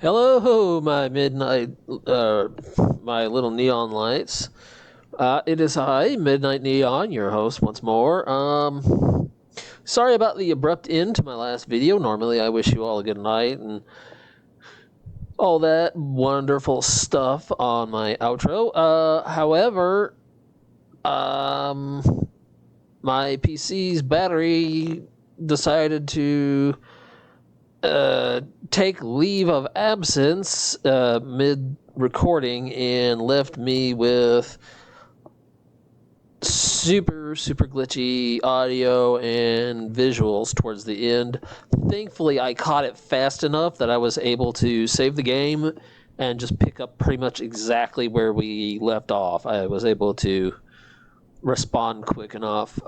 Hello, my midnight, my little neon lights. It is I, Midnight Neon, your host once more. Sorry about the abrupt end to my last video. Normally, I wish you all a good night and all that wonderful stuff on my outro. However, my PC's battery decided to take leave of absence mid recording and left me with super glitchy audio and visuals towards the end. Thankfully, I caught it fast enough that I was able to save the game and just pick up pretty much exactly where we left off. I was able to respond quick enough.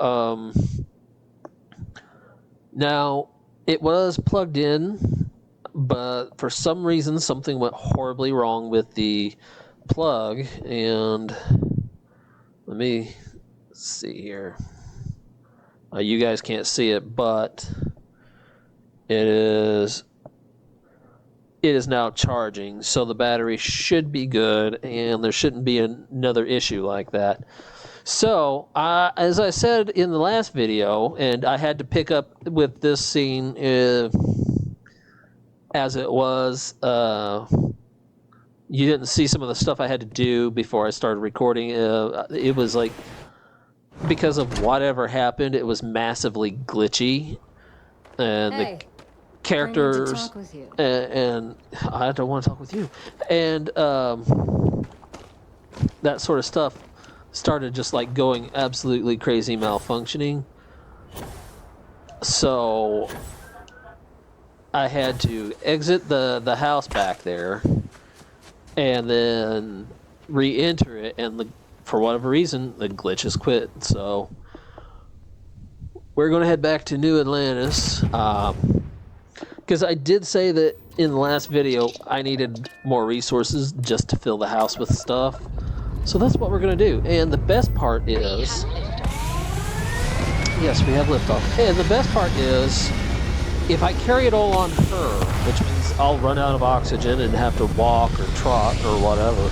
Now, it was plugged in, but for some reason something went horribly wrong with the plug, and let me see here. You guys can't see it, but it is now charging, so the battery should be good and there shouldn't be another issue like that. So, as I said in the last video, and I had to pick up with this scene as it was, you didn't see some of the stuff I had to do before I started recording. It was like, because of whatever happened, it was massively glitchy. And hey, the characters, I need to talk with you. and I don't want to talk with you. And that sort of stuff started just like going absolutely crazy malfunctioning. So I had to exit the house back there and then re-enter it, and for whatever reason the glitch has quit. So we're going to head back to New Atlantis, because I did say that in the last video I needed more resources just to fill the house with stuff. So that's what we're going to do. And the best part is... Yes, we have liftoff. And the best part is, if I carry it all on her, which means I'll run out of oxygen and have to walk or trot or whatever.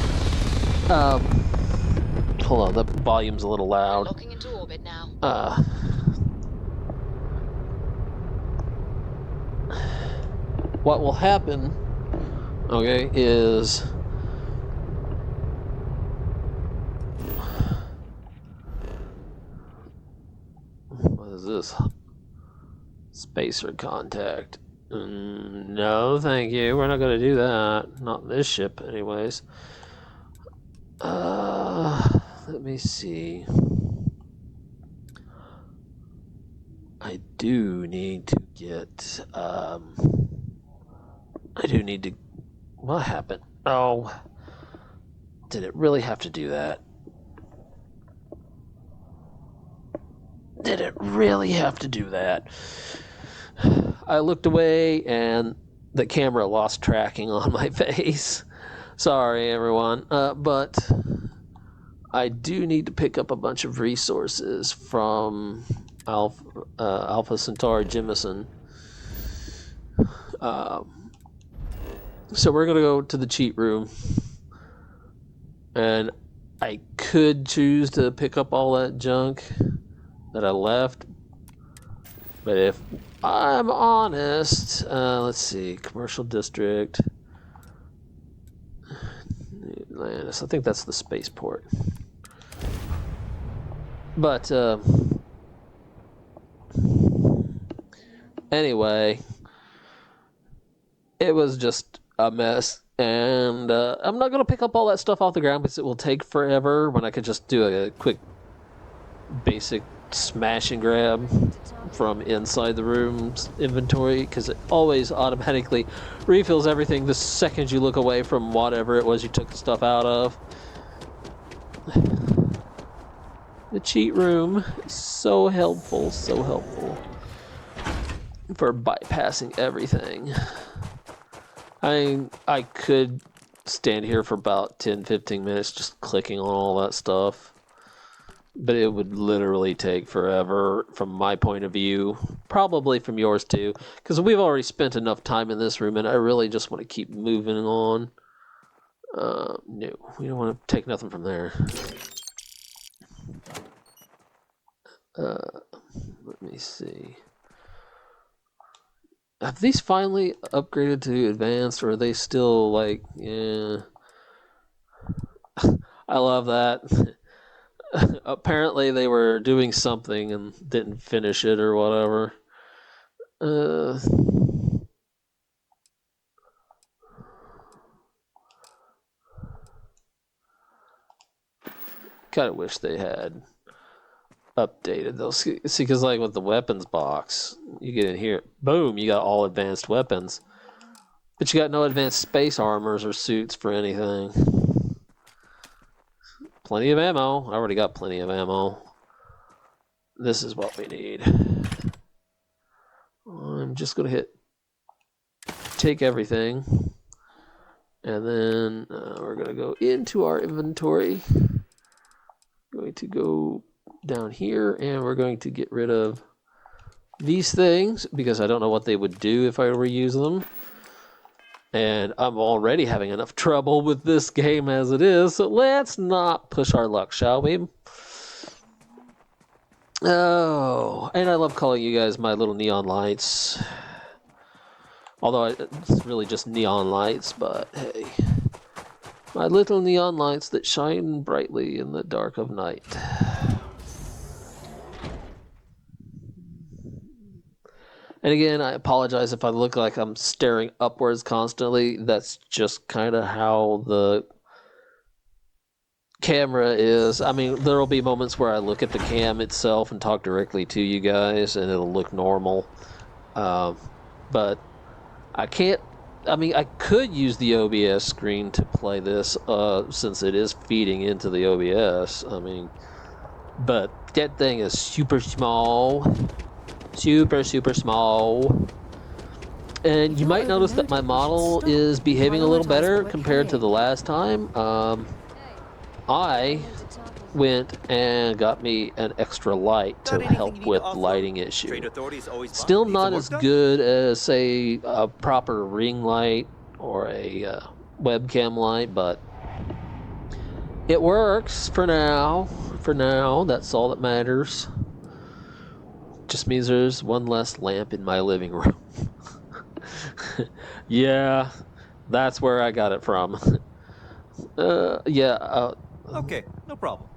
Hold on, the volume's a little loud. Looking into orbit now. What will happen, okay, is... What is this? Spacer contact. No, thank you. We're not going to do that. Not this ship, anyways. Let me see. I do need to get... I do need to... What happened? Oh. Did it really have to do that? Did it really have to do that? I looked away and the camera lost tracking on my face. Sorry, everyone. But I do need to pick up a bunch of resources from Alpha Centauri Jemison. So we're going to go to the cheat room. And I could choose to pick up all that junk that I left, but if I'm honest, let's see, commercial district, Atlantis. I think that's the spaceport. But anyway, it was just a mess, and I'm not gonna pick up all that stuff off the ground because it will take forever when I could just do a quick basic smash and grab from inside the room's inventory, because it always automatically refills everything the second you look away from whatever it was you took the stuff out of. The cheat room is so helpful for bypassing everything. I could stand here for about 10-15 minutes just clicking on all that stuff. but it would literally take forever from my point of view, probably from yours too, because we've already spent enough time in this room, and I really just want to keep moving on. No, we don't want to take nothing from there. Let me see. Have these finally upgraded to advanced, or are they still like, yeah? I love that. Apparently they were doing something and didn't finish it or whatever. Kind of wish they had updated those. See, because like with the weapons box, you get in here, boom, you got all advanced weapons, but you got no advanced space armors or suits for anything. Plenty of ammo. I already got plenty of ammo. This is what we need. I'm just gonna hit take everything, and then we're gonna go into our inventory. Going to go down here, and we're going to get rid of these things because I don't know what they would do if I were to use them. And I'm already having enough trouble with this game as it is, so let's not push our luck, shall we? Oh, and I love calling you guys my little neon lights. Although it's really just neon lights, but hey. My little neon lights that shine brightly in the dark of night. And again, I apologize if I look like I'm staring upwards constantly. That's just kind of how the camera is. I mean, there will be moments where I look at the cam itself and talk directly to you guys, and it'll look normal. But I can't. I mean, I could use the OBS screen to play this, since it is feeding into the OBS. I mean, but that thing is super small. Super small. And you might notice that my model is behaving a little better compared to the last time. I went and got me an extra light to help with the lighting issue. Still not as good as, say, a proper ring light or a webcam light, but it works for now. For now, that's all that matters. Just means there's one less lamp in my living room. Yeah, that's where I got it from. Okay, no problem.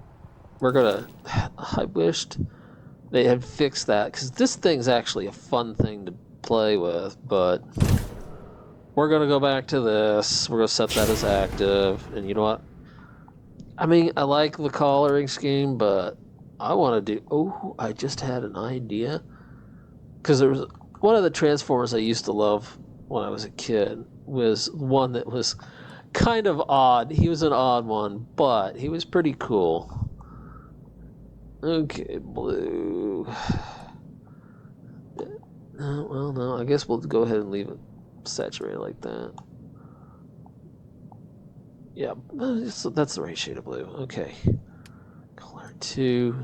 We're gonna. I wished they had fixed that, because this thing's actually a fun thing to play with, but we're gonna go back to this. We're gonna set that as active, and you know what? I mean, I like the coloring scheme, but I want to do. Oh, I just had an idea, because there was one of the Transformers I used to love when I was a kid was one that was kind of odd. He was an odd one, but he was pretty cool. Okay, blue. Well, no, I guess we'll go ahead and leave it saturated like that. Yeah, so that's the right shade of blue. Okay. Color 2.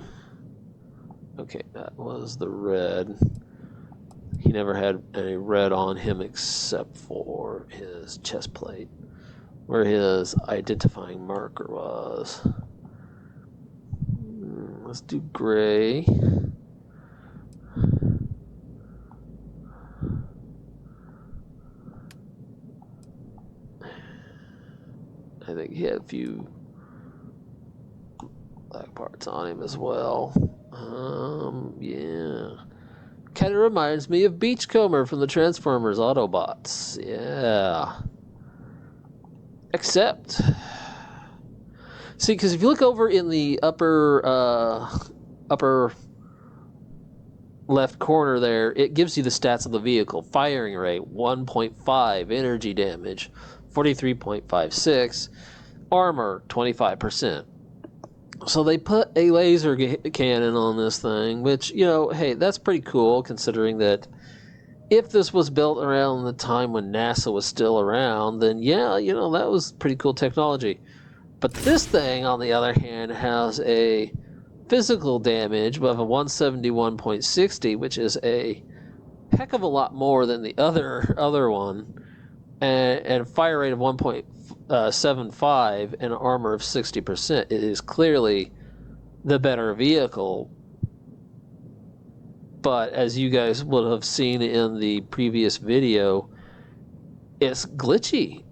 Okay, that was the red. He never had any red on him except for his chest plate, where his identifying marker was. Let's do gray. I think he had a few black parts on him as well. Yeah. Kind of reminds me of Beachcomber from the Transformers Autobots. Yeah. Except, see, because if you look over in the upper left corner there, it gives you the stats of the vehicle. Firing rate, 1.5. Energy damage, 43.56. Armor, 25%. So they put a laser cannon on this thing, which, you know, hey, that's pretty cool considering that if this was built around the time when NASA was still around, then yeah, you know, that was pretty cool technology. But this thing, on the other hand, has a physical damage of a 171.60, which is a heck of a lot more than the other one, and fire rate of 1.75 and armor of 60%. It is clearly the better vehicle. But as you guys would have seen in the previous video, it's glitchy.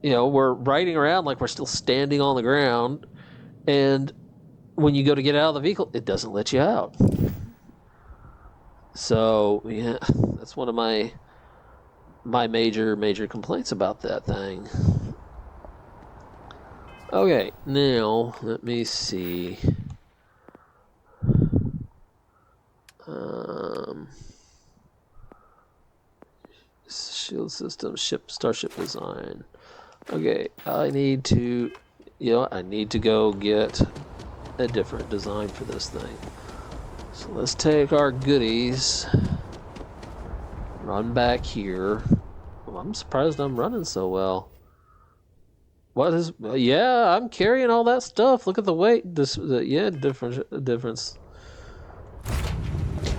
You know, we're riding around like we're still standing on the ground, and when you go to get out of the vehicle, it doesn't let you out. So, yeah, that's one of my major complaints about that thing. Okay, now, let me see. Shield system, starship design. Okay, I need to go get a different design for this thing. So let's take our goodies, run back here. Well, I'm surprised I'm running so well. What is? Yeah, I'm carrying all that stuff. Look at the weight. Difference.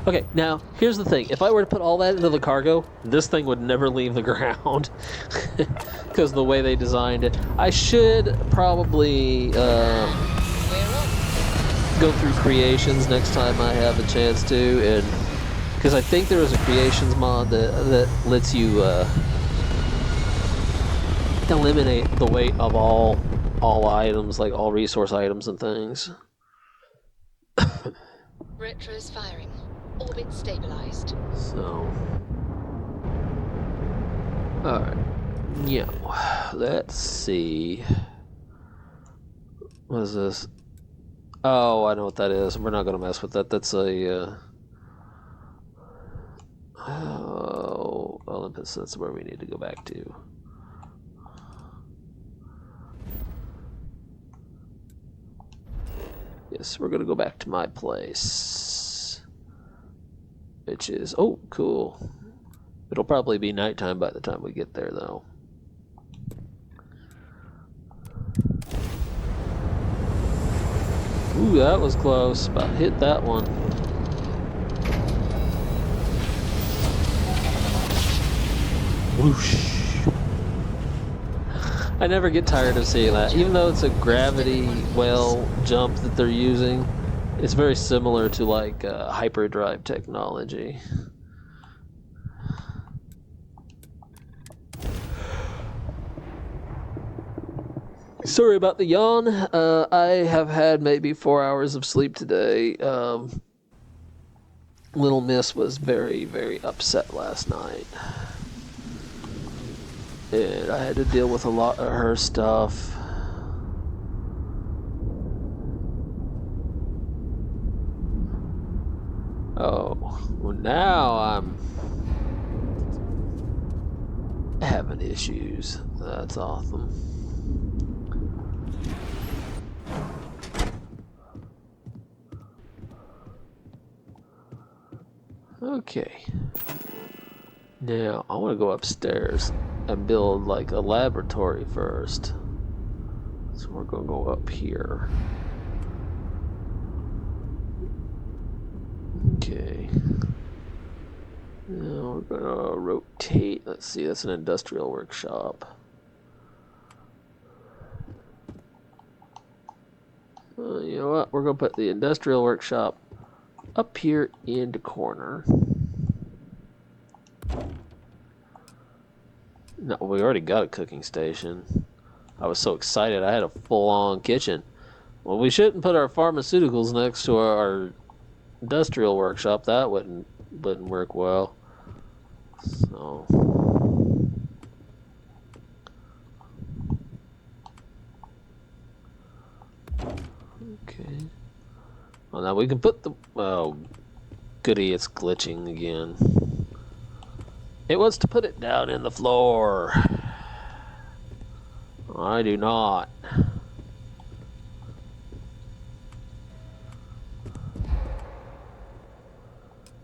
Okay, now here's the thing. If I were to put all that into the cargo, this thing would never leave the ground because of the way they designed it. I should probably go through creations next time I have a chance to, and because I think there is a creations mod that lets you eliminate the weight of all items, like all resource items and things. Retro's firing. Orbit stabilized. So, alright. Yeah. Let's see. What is this? Oh, I know what that is. We're not going to mess with that. That's a... Olympus, that's where we need to go back to. Yes, we're going to go back to my place. Which is... Oh, cool. It'll probably be nighttime by the time we get there, though. Ooh, that was close. About hit that one. Whoosh. I never get tired of seeing that. Even though it's a gravity well jump that they're using, it's very similar to like hyperdrive technology. Sorry about the yawn. I have had maybe 4 hours of sleep today. Little Miss was very, very upset last night. And I had to deal with a lot of her stuff. Oh, well now I'm having issues. That's awesome. Okay. Now, I want to go upstairs and build like a laboratory first. So we're going to go up here. Okay. Now we're going to rotate. Let's see, that's an industrial workshop. You know what? We're going to put the industrial workshop up here in the corner. No, we already got a cooking station. I was so excited I had a full-on kitchen. Well, we shouldn't put our pharmaceuticals next to our industrial workshop. That wouldn't work well. So okay. Well, now we can put the... Oh, goody, it's glitching again. It wants to put it down in the floor. I do not.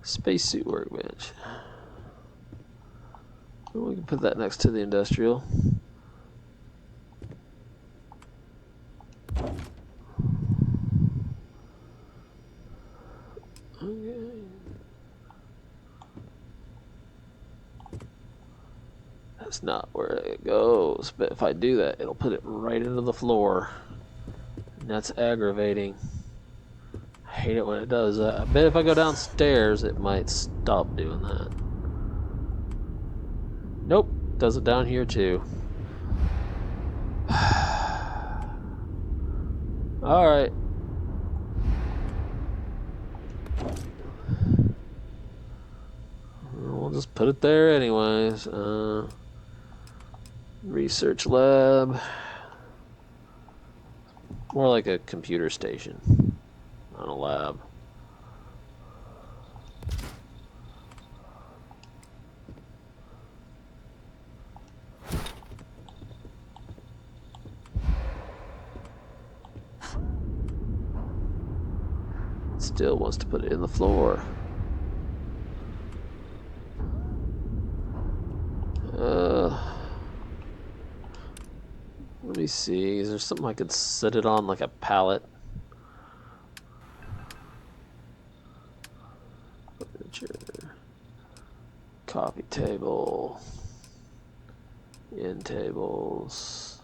Spacesuit workbench. Well, we can put that next to the industrial. That's not where it goes. But if I do that, it'll put it right into the floor. And that's aggravating. I hate it when it does that. I bet if I go downstairs, it might stop doing that. Nope. Does it down here too. Alright. We'll just put it there anyways. Research lab. More like a computer station, not a lab. Still wants to put it in the floor. Let me see. Is there something I could set it on, like a pallet? Furniture. Coffee table. End tables.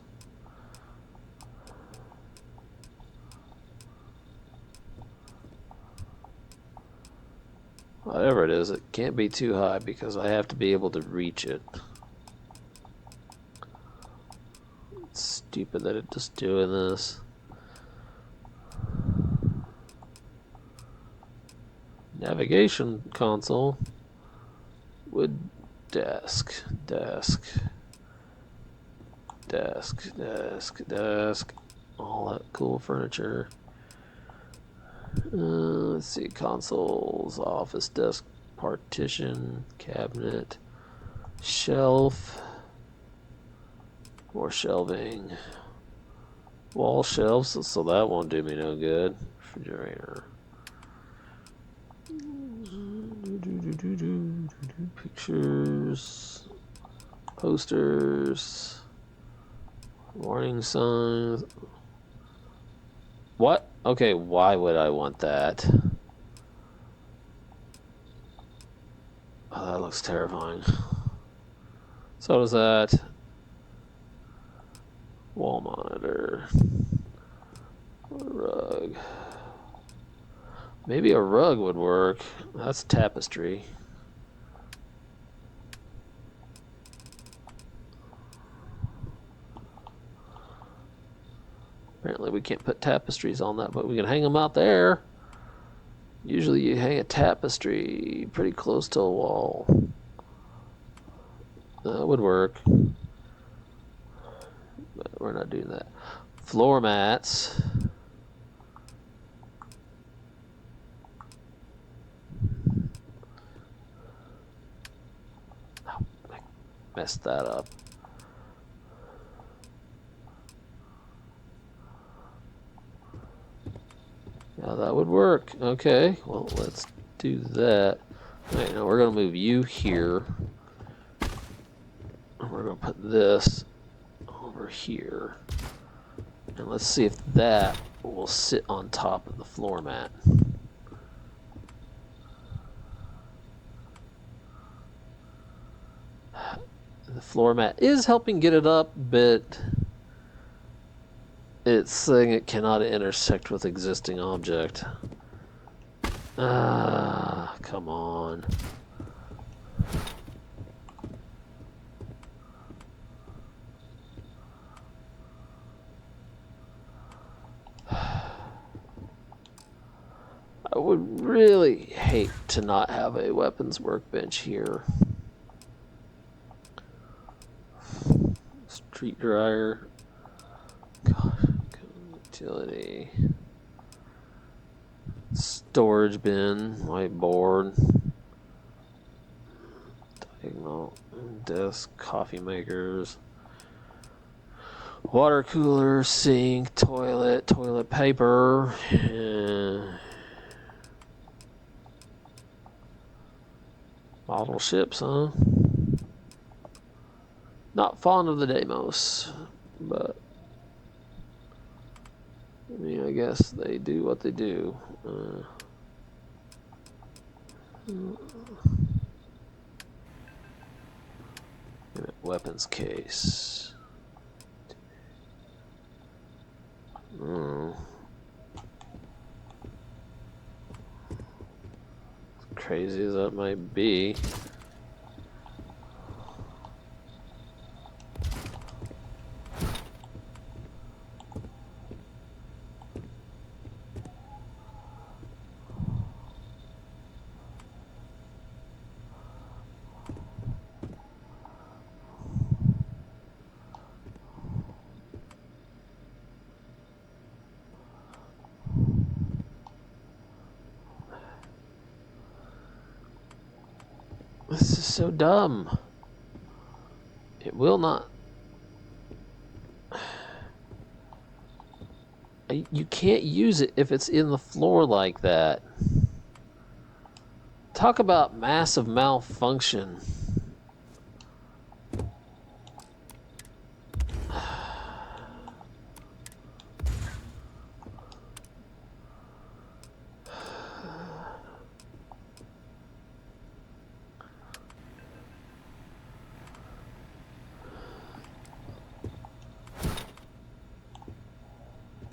Whatever it is, it can't be too high because I have to be able to reach it. It's stupid that it's just doing this. Navigation console. Wood desk. Desk. All that cool furniture. Let's see, consoles, office desk, partition, cabinet, shelf, more shelving, wall shelves, so that won't do me no good. Refrigerator. Pictures, posters, warning signs. What? Okay, why would I want that? Oh, that looks terrifying. So does that. Wall monitor. Rug. Maybe a rug would work. That's tapestry. Apparently we can't put tapestries on that, but we can hang them out there. Usually you hang a tapestry pretty close to a wall. That would work. But we're not doing that. Floor mats. Oh, I messed that up. Yeah, that would work. Okay, well, let's do that. All right, now we're going to move you here. We're going to put this over here. And let's see if that will sit on top of the floor mat. The floor mat is helping get it up, but it's saying it cannot intersect with existing object. Ah, come on. I would really hate to not have a weapons workbench here. Street dryer. God, utility. Storage bin, whiteboard. Diagonal desk, coffee makers. Water cooler, sink, toilet paper. Model ships, huh? Not fond of the Deimos, but I mean, I guess they do what they do. Weapons case. Crazy as that might be. This is so dumb. It will not. You can't use it if it's in the floor like that. Talk about massive malfunction.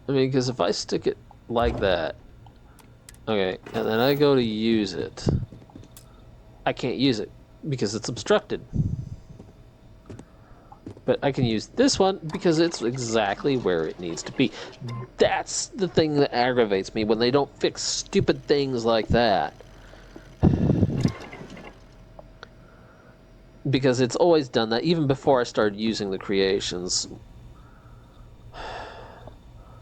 I mean, because if I stick it like that, okay, and then I go to use it, I can't use it because it's obstructed. But I can use this one because it's exactly where it needs to be. That's the thing that aggravates me, when they don't fix stupid things like that. Because it's always done that, even before I started using the creations.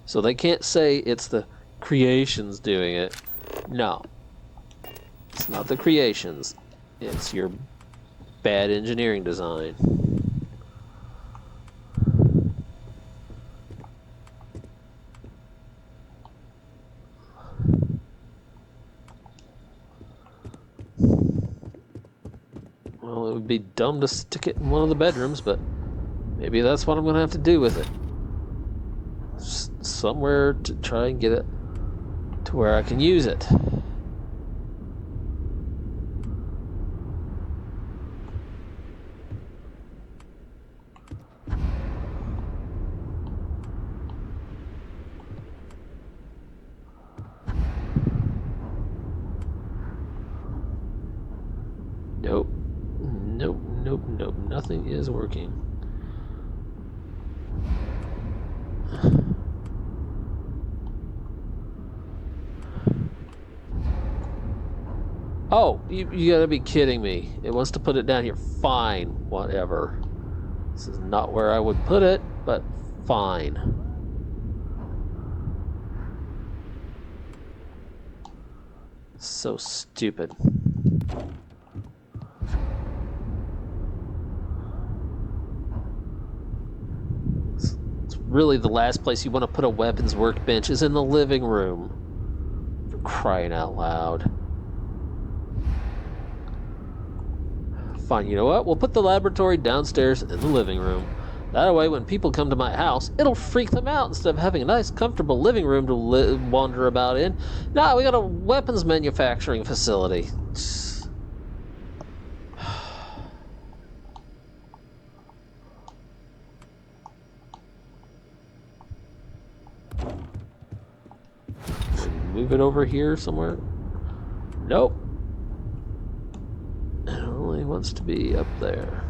So they can't say it's the creations doing it. No. It's not the creations. It's your bad engineering design. Well, it would be dumb to stick it in one of the bedrooms, but maybe that's what I'm going to have to do with it. Somewhere to try and get it to where I can use it. Nope. Nope, nope, nope. Nothing is working. Oh, you gotta be kidding me. It wants to put it down here. Fine, whatever. This is not where I would put it, but fine. So stupid. It's really the last place you want to put a weapons workbench is in the living room. For crying out loud. Fine, you know what? We'll put the laboratory downstairs in the living room. That way, when people come to my house, it'll freak them out instead of having a nice, comfortable living room to wander about in. Now we got a weapons manufacturing facility. Move it over here somewhere? Nope. It only wants to be up there.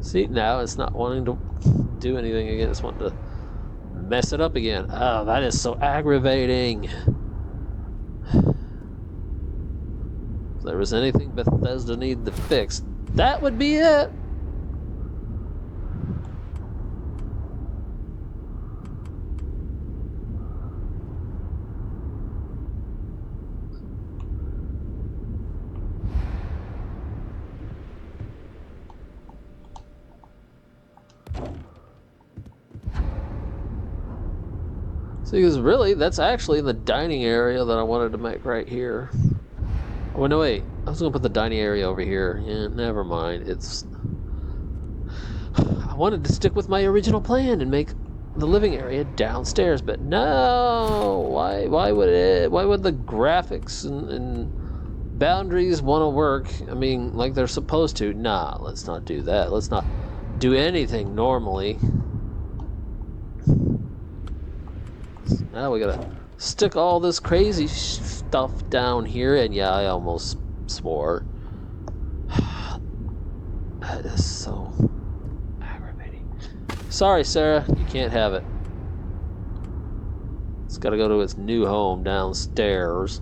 See, now it's not wanting to do anything again. It's wanting to mess it up again. Oh, that is so aggravating. If there was anything Bethesda needed to fix, that would be it. See, because really, that's actually the dining area that I wanted to make right here. Oh, no, wait. I was going to put the dining area over here. Yeah, never mind. I wanted to stick with my original plan and make the living area downstairs, but no. Why would the graphics and boundaries want to work? I mean, like they're supposed to. Nah, let's not do that. Let's not do anything normally. Now we gotta stick all this crazy stuff down here, and yeah, I almost swore. That is so aggravating. Sorry, Sarah, you can't have it. It's gotta go to its new home downstairs.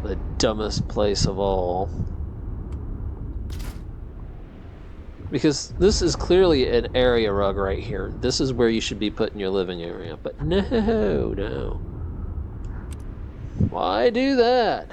The dumbest place of all. Because this is clearly an area rug right here. This is where you should be putting your living area. But no. Why do that?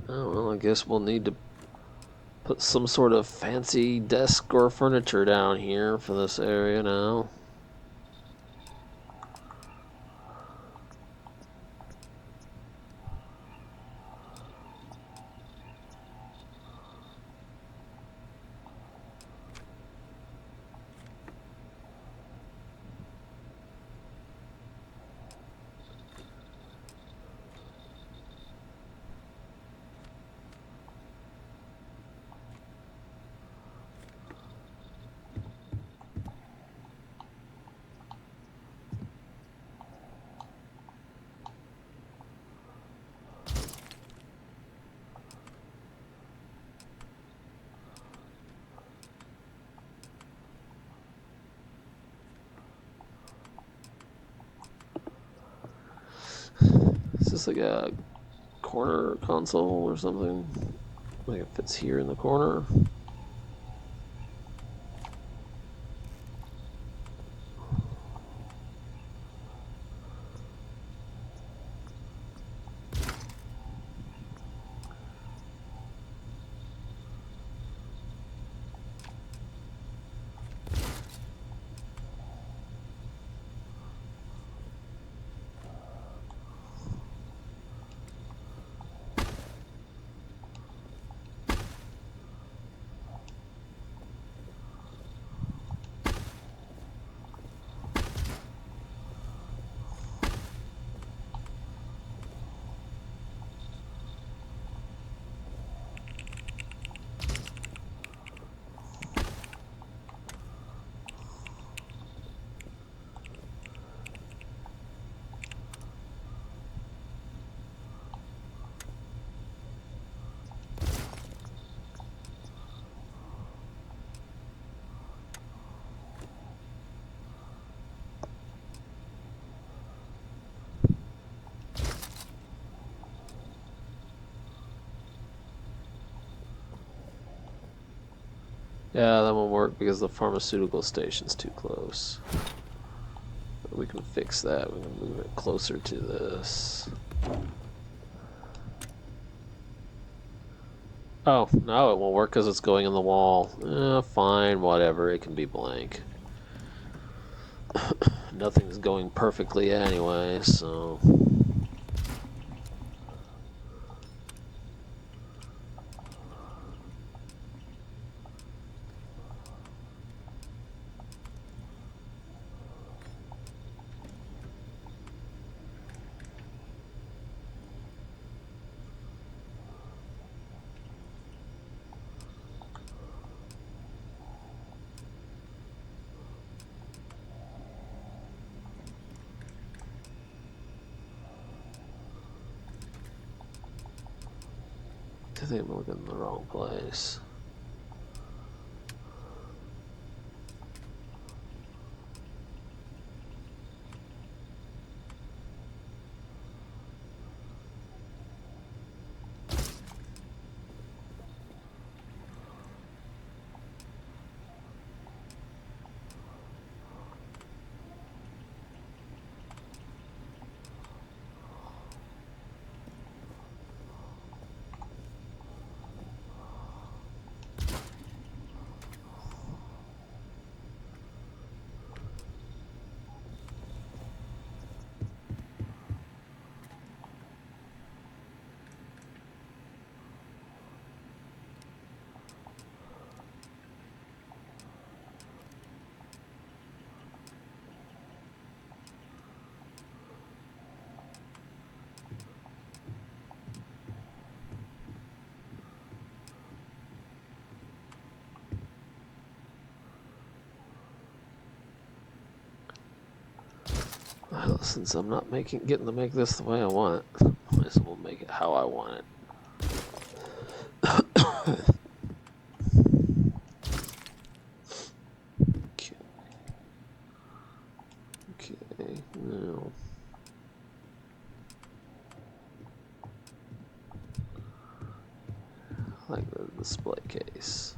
Oh, well, I guess we'll need to put some sort of fancy desk or furniture down here for this area now. Is this like a corner console or something? Like it fits here in the corner. Yeah, that won't work because the pharmaceutical station's too close. But we can fix that. We can move it closer to this. Oh, no, it won't work because it's going in the wall. Fine, whatever. It can be blank. Nothing's going perfectly anyway, so... I think I'm looking in the wrong place. Well, since I'm not getting to make this the way I want, might as well make it how I want it. Okay, now. Like the display case.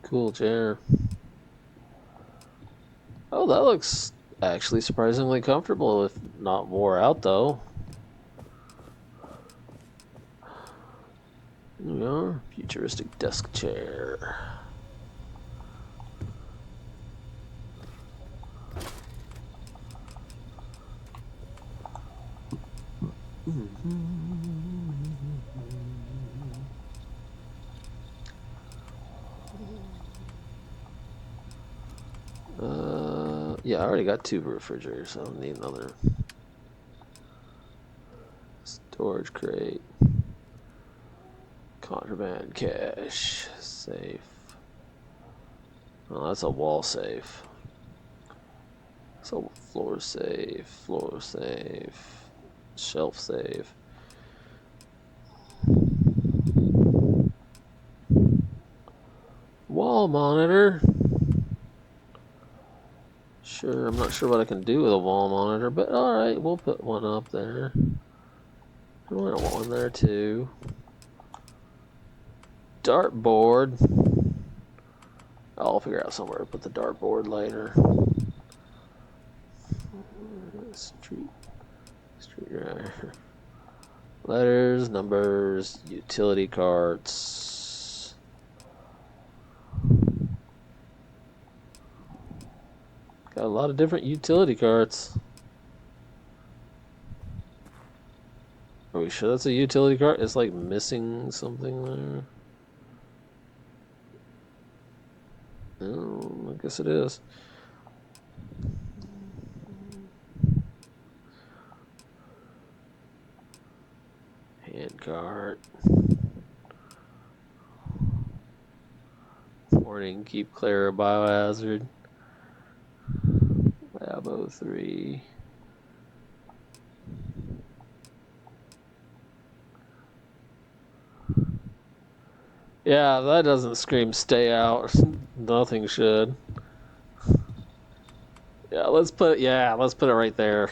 Cool chair. Oh, that looks actually surprisingly comfortable, if not wore out, though. Here we are. Futuristic desk chair. Yeah, I already got 2 refrigerators, so I don't need another. Storage crate. Contraband cache. Safe. Oh, that's a wall safe. So floor safe, shelf safe. Wall monitor. Sure, I'm not sure what I can do with a wall monitor, but alright, we'll put one up there. I want one there too. Dartboard. I'll figure out somewhere to put the dartboard later. Street driver. Letters, numbers, utility carts. Got a lot of different utility carts. Are we sure that's a utility cart? It's like missing something there. Oh, I guess it is. Hand cart. Warning, keep clear of biohazard. Labo 3. Yeah, that doesn't scream stay out. Nothing should. Yeah, let's put it right there.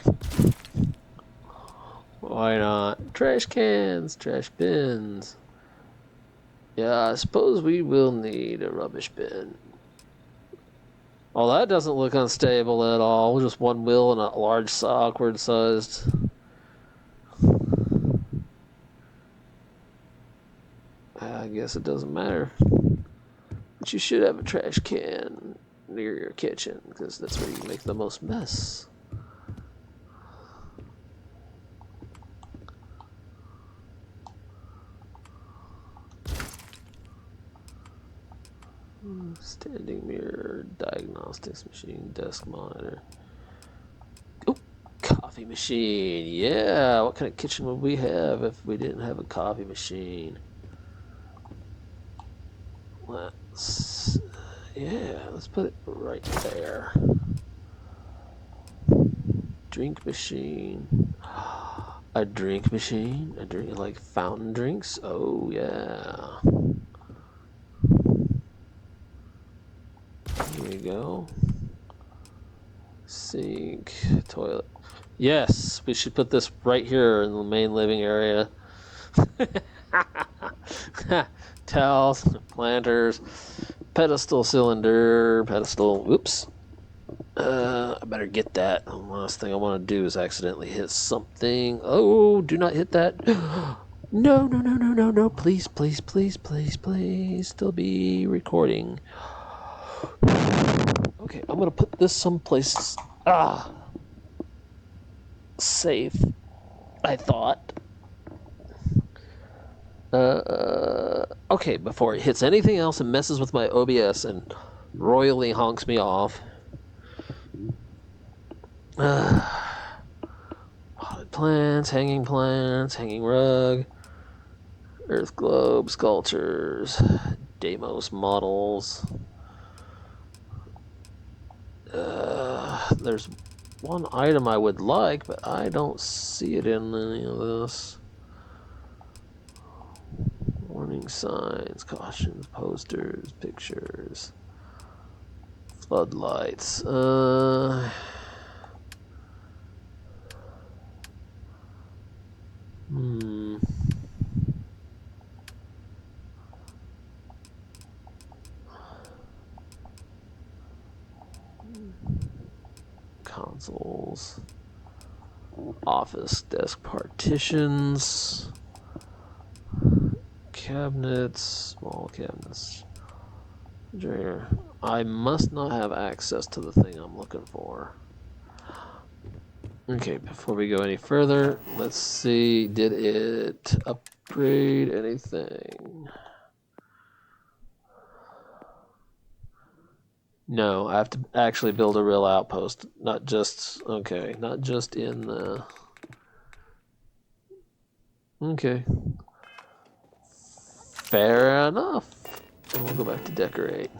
Why not? Trash cans, trash bins. Yeah, I suppose we will need a rubbish bin. Oh, that doesn't look unstable at all. Just one wheel and a large awkward sized. I guess it doesn't matter. But you should have a trash can near your kitchen, because that's where you make the most mess. Standing mirror, diagnostics machine, desk monitor. Oh, coffee machine. Yeah, what kind of kitchen would we have if we didn't have a coffee machine? Let's put it right there. Drink machine. A drink machine? A drink like fountain drinks? Oh yeah. Here we go. Sink, toilet. Yes, we should put this right here in the main living area. Towels, planters, pedestal cylinder, pedestal. Whoops. I better get that. The last thing I want to do is accidentally hit something. Oh, do not hit that. No, no, no, no, no, no. Please, please, please, please, please. Still be recording. Okay, I'm gonna put this someplace safe, I thought. Okay, before it hits anything else and messes with my OBS and royally honks me off. Potted plants, hanging rug, earth globe, sculptures, Deimos models. There's one item I would like, but I don't see it in any of this. Warning signs, cautions, posters, pictures, floodlights. Consoles, office desk partitions, cabinets, small cabinets. I must not have access to the thing I'm looking for. Okay, before we go any further, let's see, did it upgrade anything? No, I have to actually build a real outpost, not just, okay, not just in the... Okay. Fair enough. And we'll go back to decorate.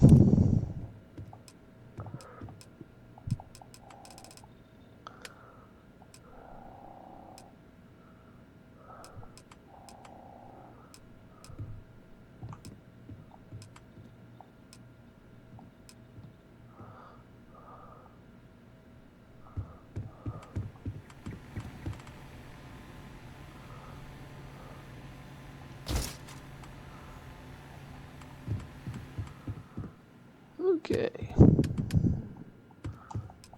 Okay.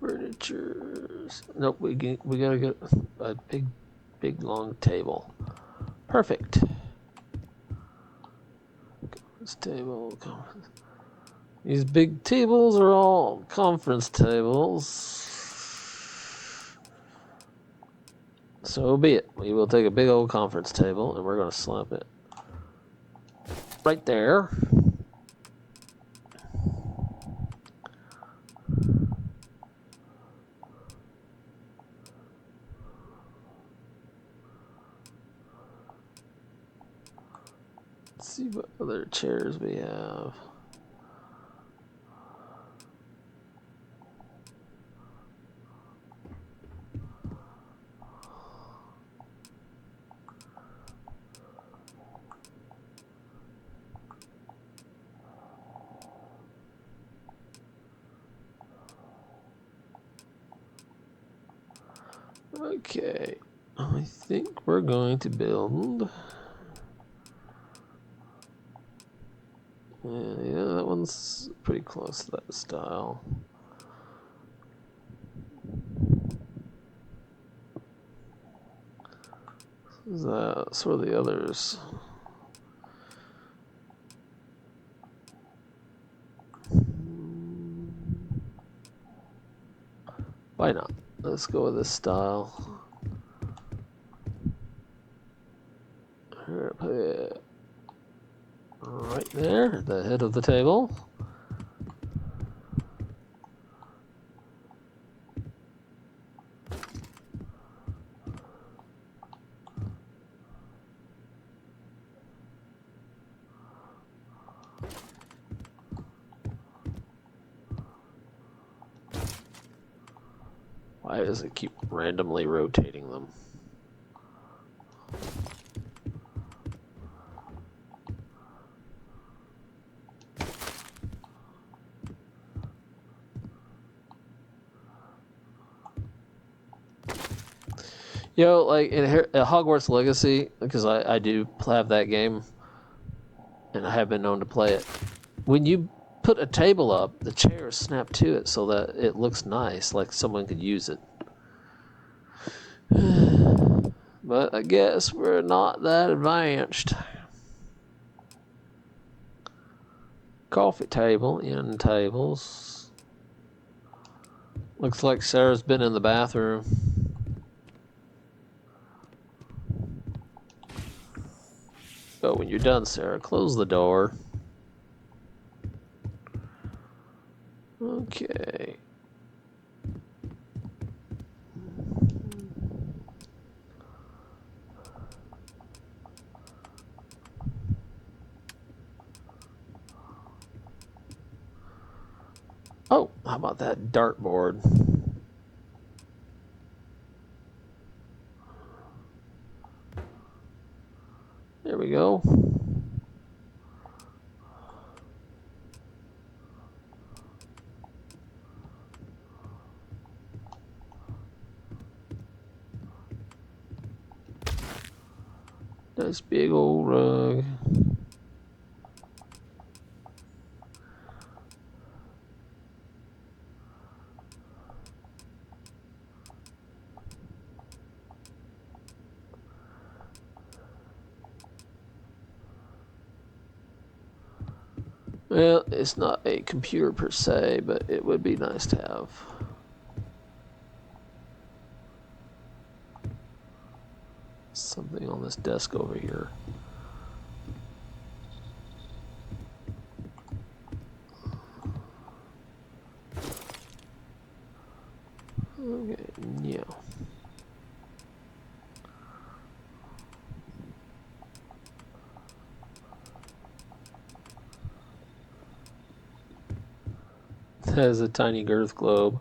Furnitures. Nope, we gotta get a big long table. Perfect. Conference table. These big tables are all conference tables. So be it. We will take a big old conference table and we're gonna slap it right there. Let's see what other chairs we have. Okay, I think we're going to build. Yeah, that one's pretty close to that style. So are the others. Why not? Let's go with this style. Put it right there at the head of the table. Why does it keep randomly rotating them? Yo, like in Hogwarts Legacy, because I do have that game, and I have been known to play it. When you put a table up, the chairs snap to it so that it looks nice, like someone could use it. But I guess we're not that advanced. Coffee table, end tables. Looks like Sarah's been in the bathroom. Oh, when you're done, Sarah, close the door. Okay. Oh, how about that dartboard? There we go. Nice big old rug. Well, it's not a computer per se, but it would be nice to have. Something on this desk over here. Okay, yeah. That is a tiny girth globe.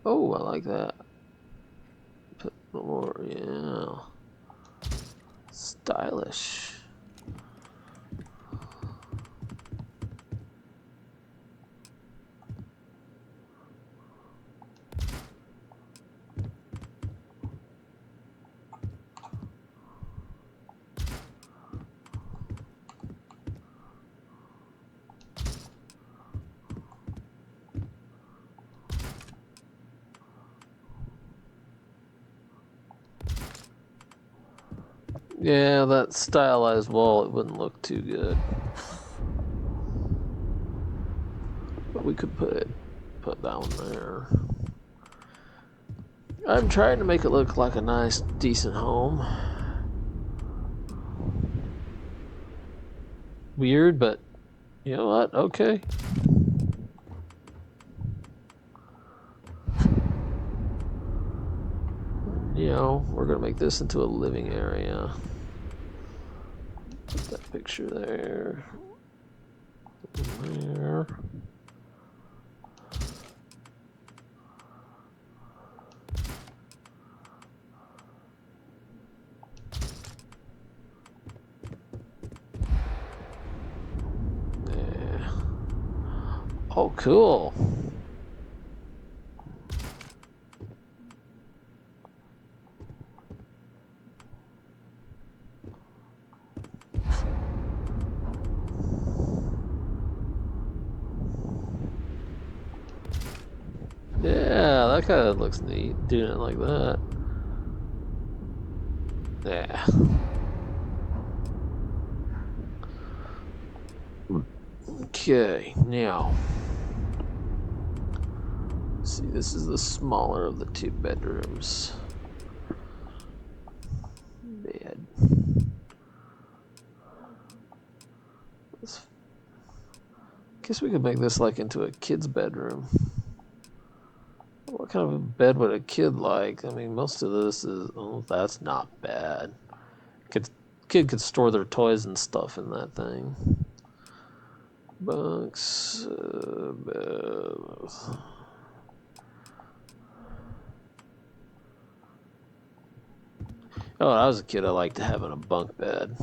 Oh, I like that. Put more, yeah. Stylish. Yeah, that stylized wall, it wouldn't look too good. But we could put that one there. I'm trying to make it look like a nice, decent home. Weird, but you know what? Okay. You know, we're gonna make this into a living area. Put that picture there. There. Yeah. Oh, cool. Yeah, that kind of looks neat, doing it like that. Yeah. Okay, now. See, this is the smaller of the two bedrooms. Bed. Guess we could make this like into a kid's bedroom. What kind of a bed would a kid like? I mean, most of this is... Oh, that's not bad. Kid could store their toys and stuff in that thing. Bunks... Oh, when I was a kid, I liked having a bunk bed.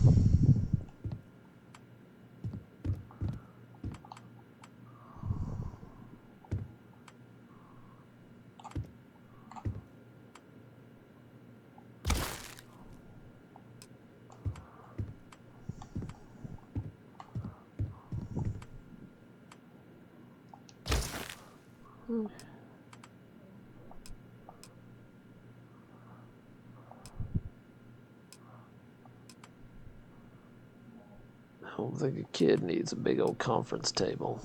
don't think a kid needs a big old conference table.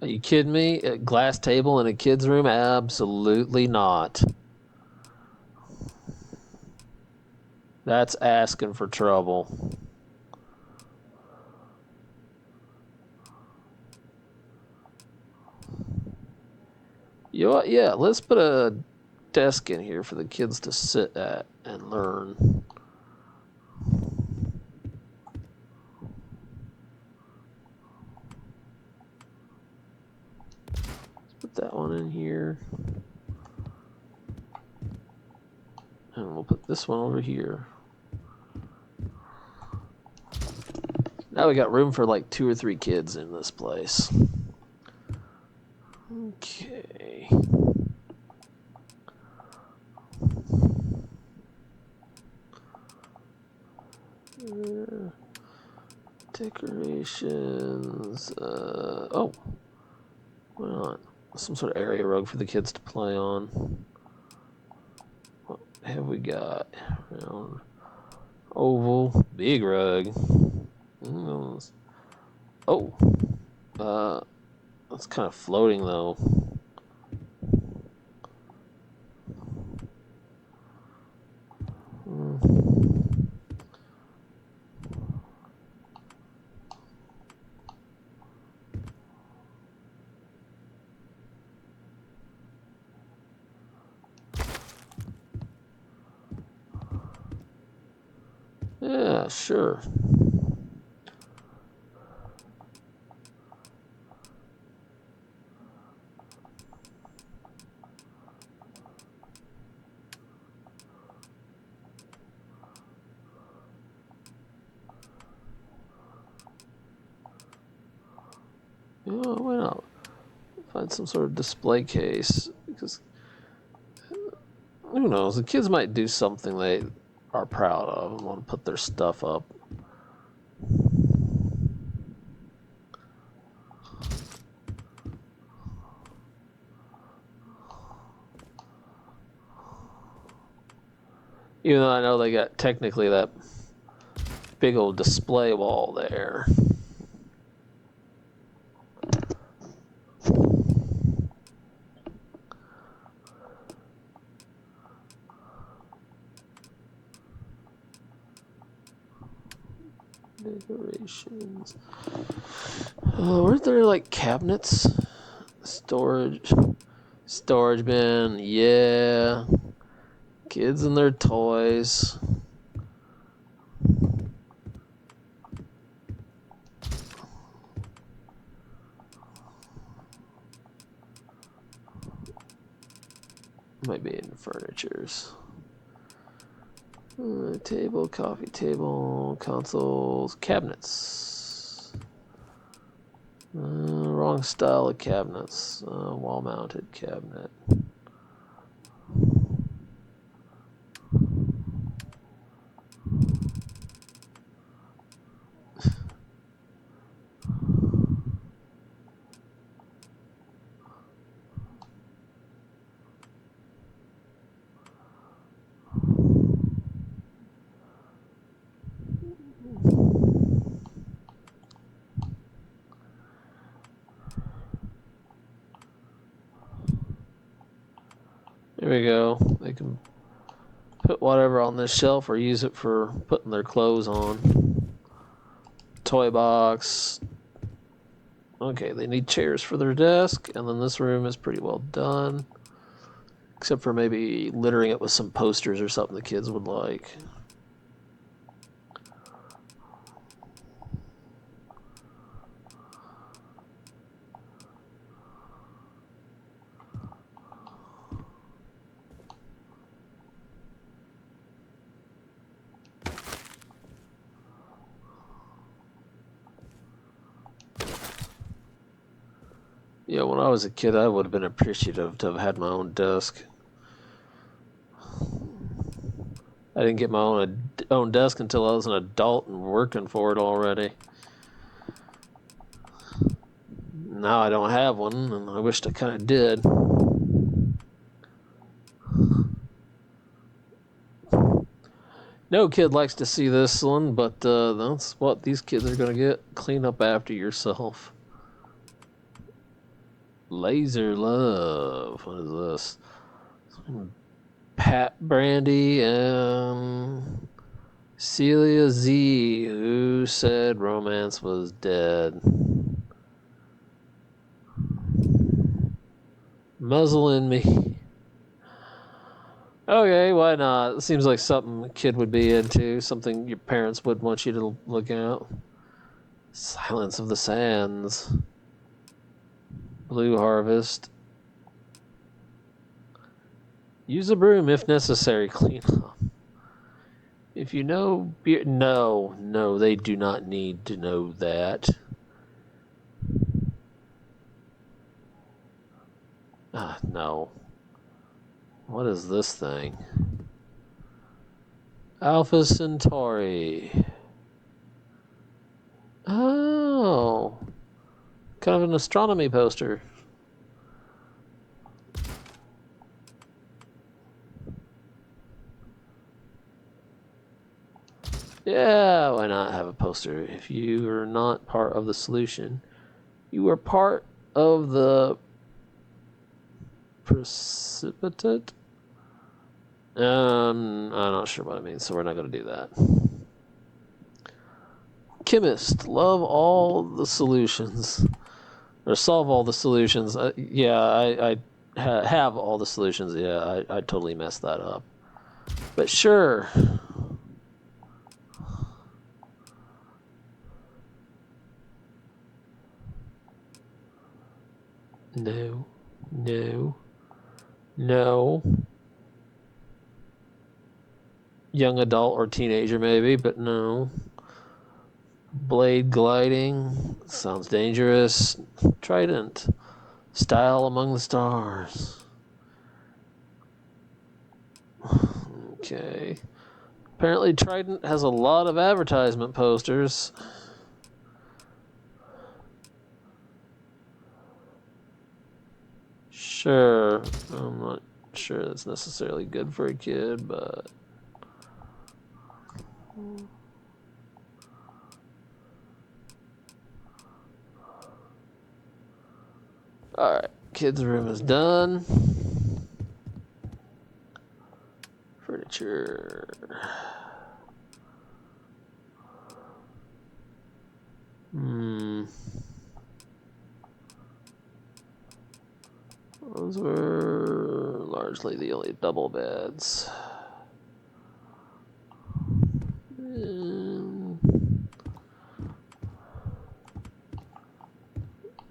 Are you kidding me? A glass table in a kid's room? Absolutely not. That's asking for trouble. You know what? Yeah, let's put a desk in here for the kids to sit at and learn. Put that one in here. And we'll put this one over here. Now we got room for like 2 or 3 kids in this place. Okay. Decorations. Oh. Why not? Some sort of area rug for the kids to play on. What have we got? Round, oval, big rug. Oh, that's kind of floating though. Yeah, sure. Yeah, why not? Find some sort of display case, because who knows, the kids might do something they are proud of and want to put their stuff up. Even though I know they got technically that big old display wall there. Decorations. Weren't there like cabinets? Storage bin, yeah. Kids and their toys. Might be in furnitures. Table, coffee table, consoles, cabinets. Wrong style of cabinets. Wall-mounted cabinet. There we go. They can put whatever on this shelf or use it for putting their clothes on. Toy box. Okay, they need chairs for their desk, and then this room is pretty well done. Except for maybe littering it with some posters or something the kids would like. Yeah, when I was a kid, I would have been appreciative to have had my own desk. I didn't get my own desk until I was an adult and working for it already. Now I don't have one, and I wished I kind of did. No kid likes to see this one, but that's what these kids are gonna get. Clean up after yourself. Laser Love. What is this? Pat Brandy and Celia Z, who said romance was dead. Muzzle in me. Okay, why not? It seems like something a kid would be into, something your parents would want you to look at. Silence of the Sands. Blue Harvest. Use a broom if necessary. Clean up. If you know beer. No, they do not need to know that. No. What is this thing? Alpha Centauri. Oh. Kind of an astronomy poster. Yeah, why not have a poster? If you are not part of the solution, you are part of the precipitate. I'm not sure what it means, so we're not going to do that. Chemist, love all the solutions. Or solve all the solutions. I have all the solutions. Yeah, I totally messed that up. But sure. No. No. No. Young adult or teenager maybe, but no. Blade gliding. Sounds dangerous. Trident. Style among the stars. Okay. Apparently Trident has a lot of advertisement posters. Sure. I'm not sure that's necessarily good for a kid, but... Alright, kids' room is done. Furniture. Those were largely the only double beds.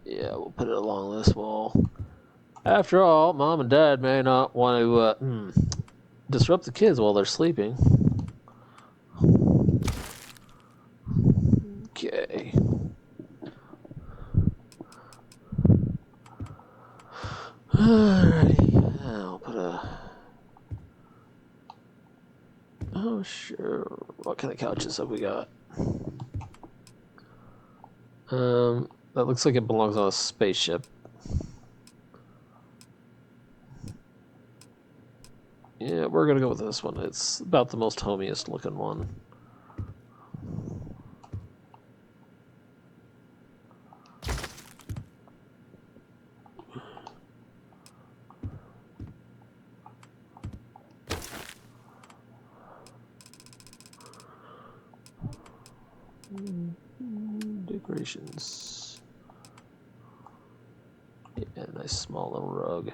Yeah, we'll put it along this wall. After all, Mom and Dad may not want to disrupt the kids while they're sleeping. Okay. Alrighty. I'll put a... Oh, sure. What kind of couches have we got? That looks like it belongs on a spaceship. Yeah, we're gonna go with this one. It's about the most homiest looking one. Decorations. Yeah, nice small little rug.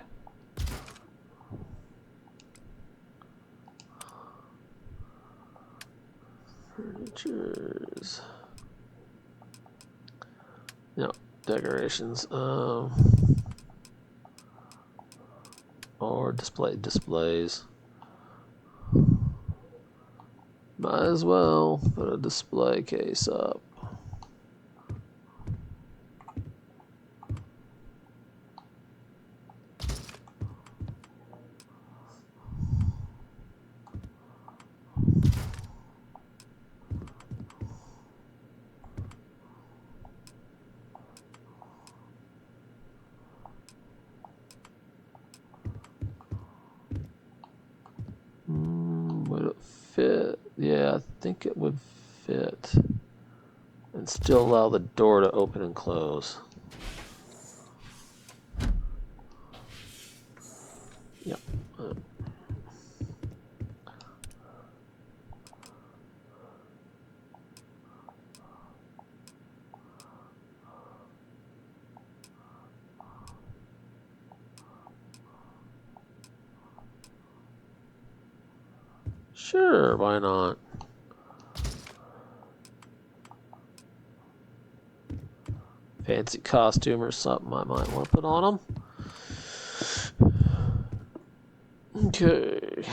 Furnitures. No, decorations. Or displays. Might as well put a display case up. Would it fit? Yeah, I think it would fit. And still allow the door to open and close. Yep. Sure, why not? Fancy costume or something I might want to put on them. Okay.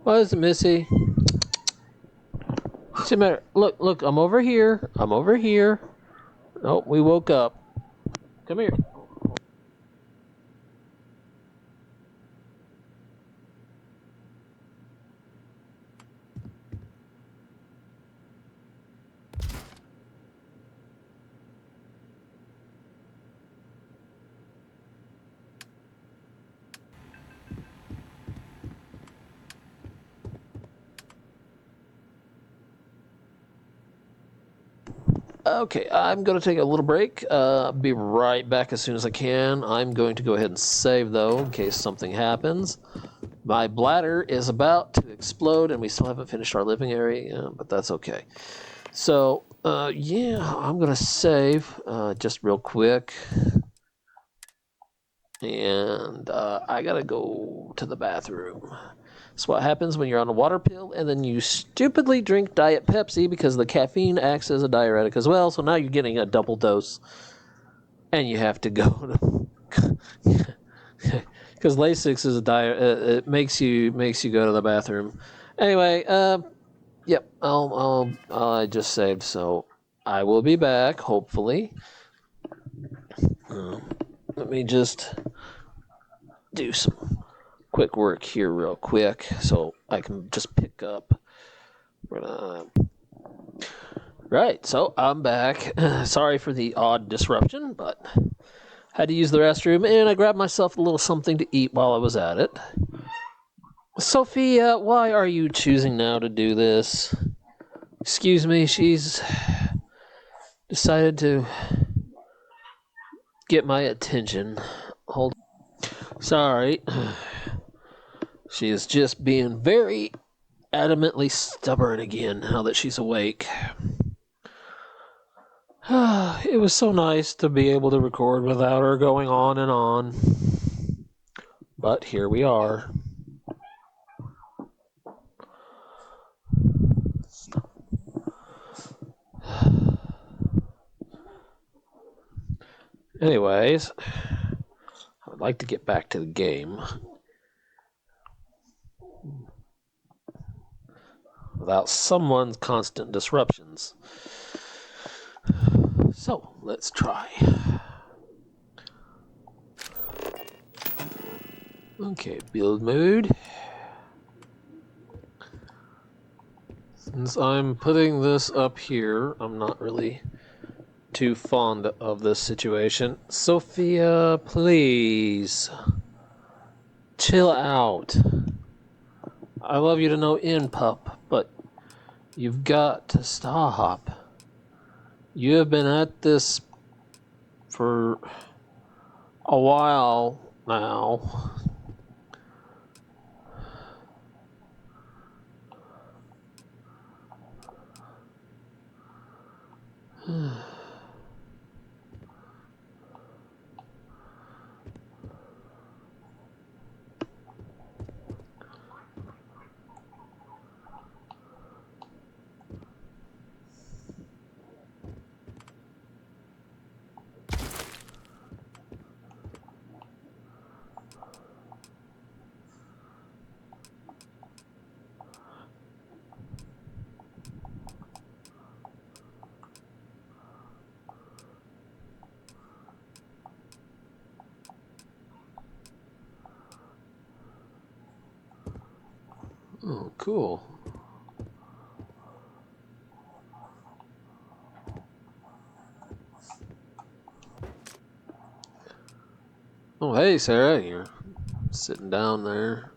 What is it, Missy? What's the matter? Look, look, I'm over here. I'm over here. Oh, we woke up. Come here. Okay, I'm going to take a little break. Be right back as soon as I can. I'm going to go ahead and save, though, in case something happens. My bladder is about to explode, and we still haven't finished our living area, but that's okay. So, yeah, I'm going to save just real quick. And I got to go to the bathroom. That's what happens when you're on a water pill and then you stupidly drink Diet Pepsi because the caffeine acts as a diuretic as well. So now you're getting a double dose, and you have to go to because Lasix is a diet. It makes you go to the bathroom. Anyway, yep. I just saved, so I will be back hopefully. Let me just do some quick work here real quick so I can just pick up. Right, so I'm back. Sorry for the odd disruption, but had to use the restroom, and I grabbed myself a little something to eat while I was at it. Sophia, why are you choosing now to do this? Excuse me, she's decided to get my attention. Hold. Sorry. She is just being very adamantly stubborn again now that she's awake. It was so nice to be able to record without her going on and on. But here we are. Anyways, I would like to get back to the game without someone's constant disruptions. So, let's try. Okay, build mode. Since I'm putting this up here, I'm not really too fond of this situation. Sophia, please. Chill out. I love you to no end, pup, but you've got to stop. You have been at this for a while now. Oh, cool. Oh, hey, Sarah, you're sitting down there.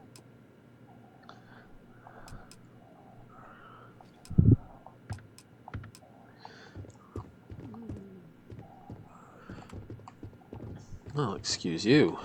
Oh, excuse you.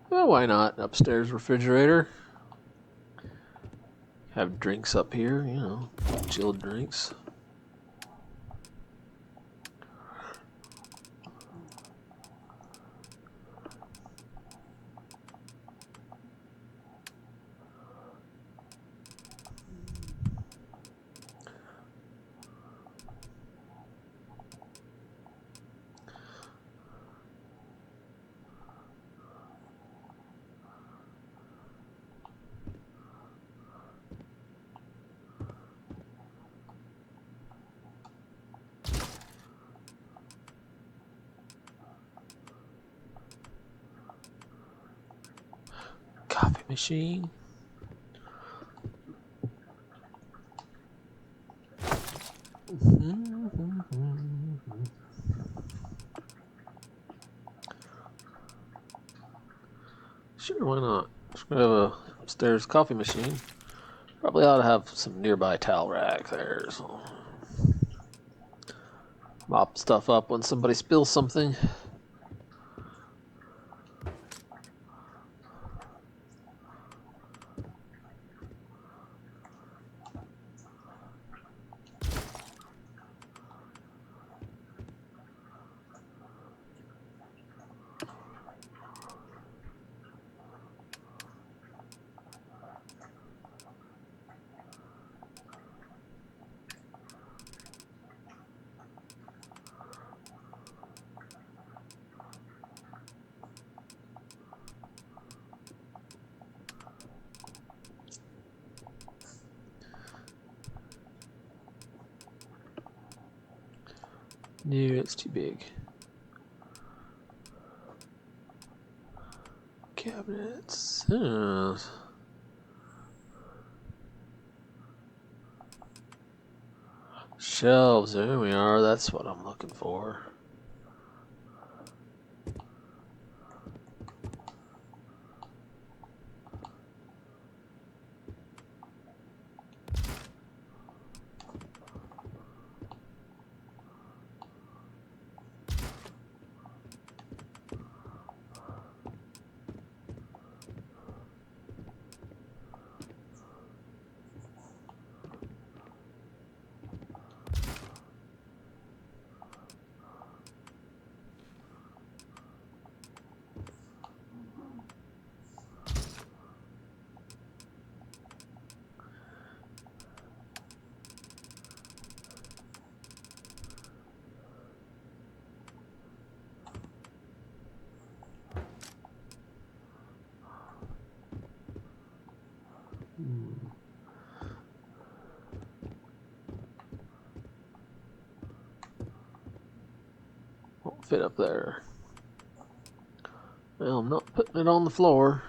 Well, why not? Upstairs refrigerator. Have drinks up here, you know, chilled drinks. Coffee machine. Sure, why not? We have a upstairs coffee machine. Probably ought to have some nearby towel rack there. So mop stuff up when somebody spills something. No, it's too big. Cabinets. Shelves, there we are. That's what I'm looking for. Won't fit up there. Well, I'm not putting it on the floor.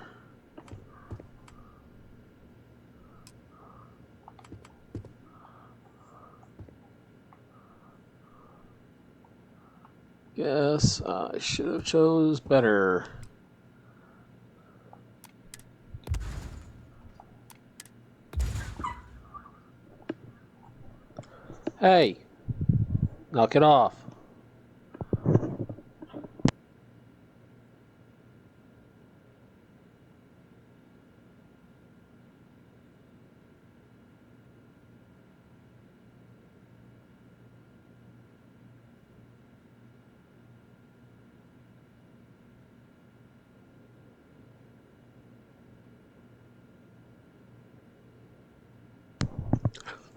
Guess I should have chose better. Hey, knock it off.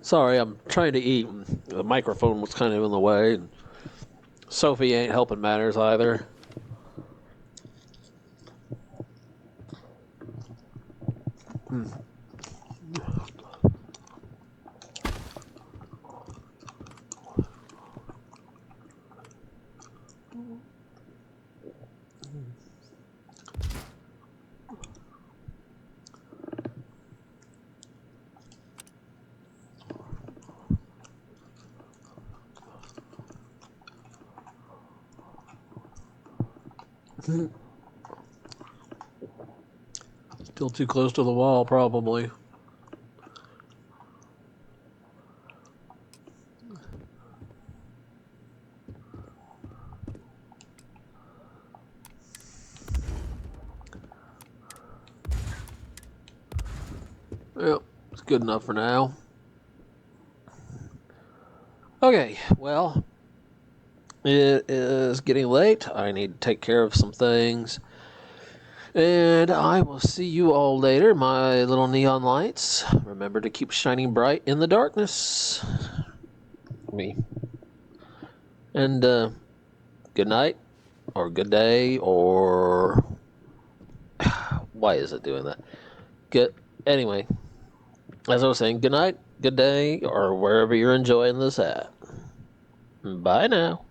Sorry, I'm trying to eat. The microphone was kind of in the way. Sophie ain't helping matters either. Still too close to the wall, probably. Yep, it's good enough for now. Okay, well, it is getting late. I need to take care of some things. And I will see you all later, my little neon lights. Remember to keep shining bright in the darkness. Me. And good night, or good day, or why is it doing that? Good. Anyway, as I was saying, good night, good day, or wherever you're enjoying this at. Bye now.